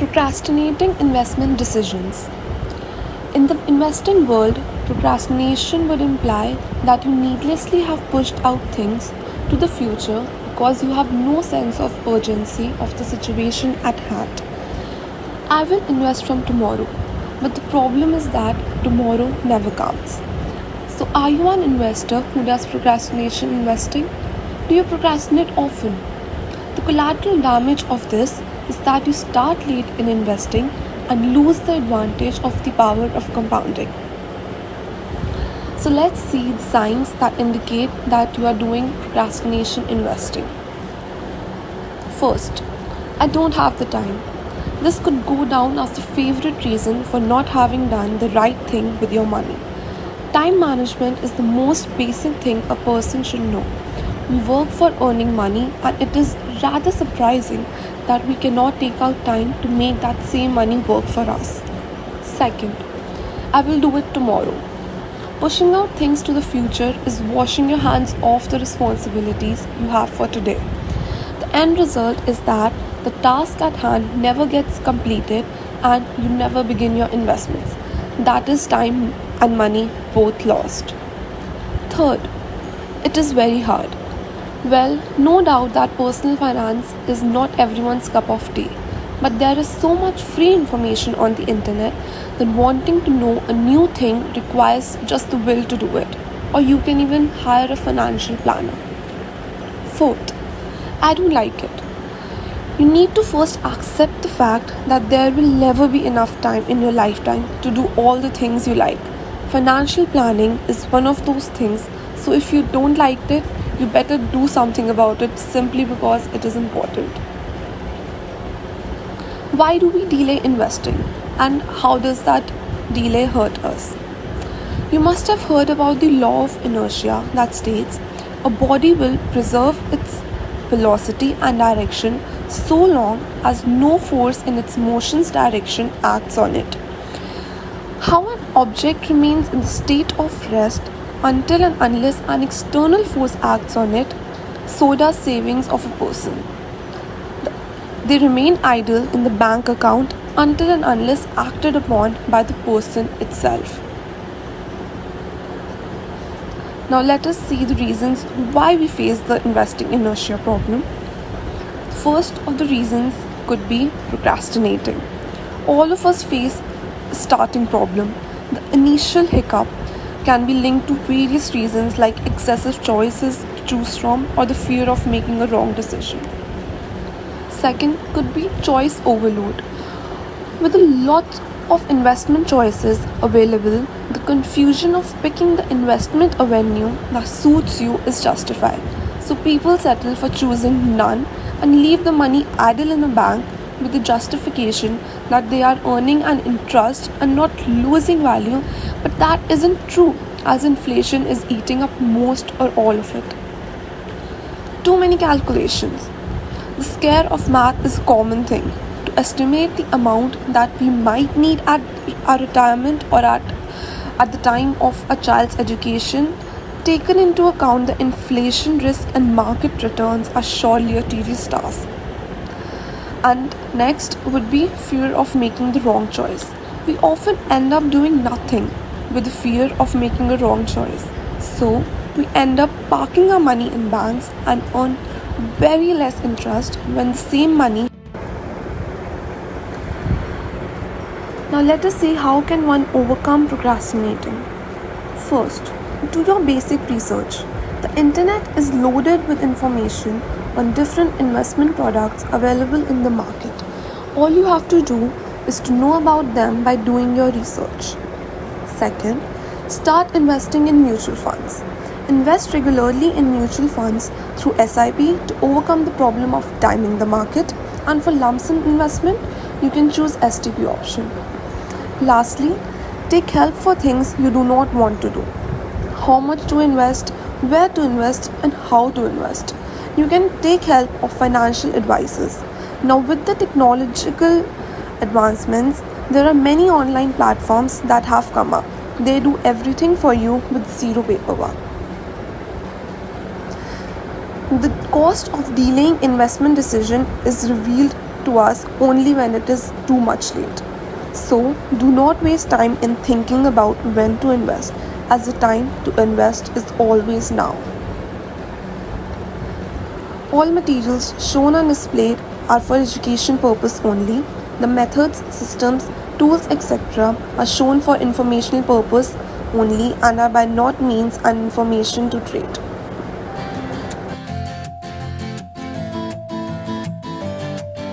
Procrastinating investment decisions. In the investing world, procrastination would imply that you needlessly have pushed out things to the future because you have no sense of urgency of the situation at hand. I will invest from tomorrow, but the problem is that tomorrow never comes. So, are you an investor who does procrastination investing? Do you procrastinate often? The collateral damage of this is that you start late in investing and lose the advantage of the power of compounding. So let's see the signs that indicate that you are doing procrastination investing. First, I don't have the time. This could go down as the favorite reason for not having done the right thing with your money. Time management is the most basic thing a person should know. We work for earning money, and it is rather surprising that we cannot take out time to make that same money work for us. Second, I will do it tomorrow. Pushing out things to the future is washing your hands off the responsibilities you have for today. The end result is that the task at hand never gets completed and you never begin your investments. That is time and money both lost. Third, it is very hard. Well, no doubt that personal finance is not everyone's cup of tea, but there is so much free information on the internet that wanting to know a new thing requires just the will to do it, or you can even hire a financial planner. Fourth, I don't like it. You need to first accept the fact that there will never be enough time in your lifetime to do all the things you like. Financial planning is one of those things, so if you don't like it, you better do something about it simply because it is important. Why do we delay investing, and how does that delay hurt us? You must have heard about the law of inertia that states a body will preserve its velocity and direction so long as no force in its motion's direction acts on it. How an object remains in the state of rest until and unless an external force acts on it, so does savings of a person. They remain idle in the bank account until and unless acted upon by the person itself. Now let us see the reasons why we face the investing inertia problem. First of the reasons could be procrastinating. All of us face a starting problem. The initial hiccup can be linked to various reasons like excessive choices to choose from or the fear of making a wrong decision. Second could be choice overload. With a lot of investment choices available, the confusion of picking the investment avenue that suits you is justified. So people settle for choosing none and leave the money idle in a bank with the justification that they are earning an interest and not losing value, but that isn't true as inflation is eating up most or all of it. Too many calculations. The scare of math is a common thing. To estimate the amount that we might need at our retirement or at the time of a child's education, taken into account the inflation risk and market returns, are surely a tedious task. And next would be fear of making the wrong choice. We often end up doing nothing with the fear of making a wrong choice. So we end up parking our money in banks and earn very less interest when the same money. Now let us see how can one overcome procrastinating. First, do your basic research. The internet is loaded with information on different investment products available in the market. All you have to do is to know about them by doing your research. Second, start investing in mutual funds. Invest regularly in mutual funds through SIP to overcome the problem of timing the market, and for lump sum investment, you can choose STP option. Lastly, take help for things you do not want to do. How much to invest, where to invest, and how to invest. You can take help of financial advisors. Now with the technological advancements, there are many online platforms that have come up. They do everything for you with zero paperwork. The cost of delaying investment decision is revealed to us only when it is too much late. So, do not waste time in thinking about when to invest, as the time to invest is always now. All materials shown and displayed are for education purpose only. The methods, systems, tools, etc. are shown for informational purpose only and are by not means an information to trade.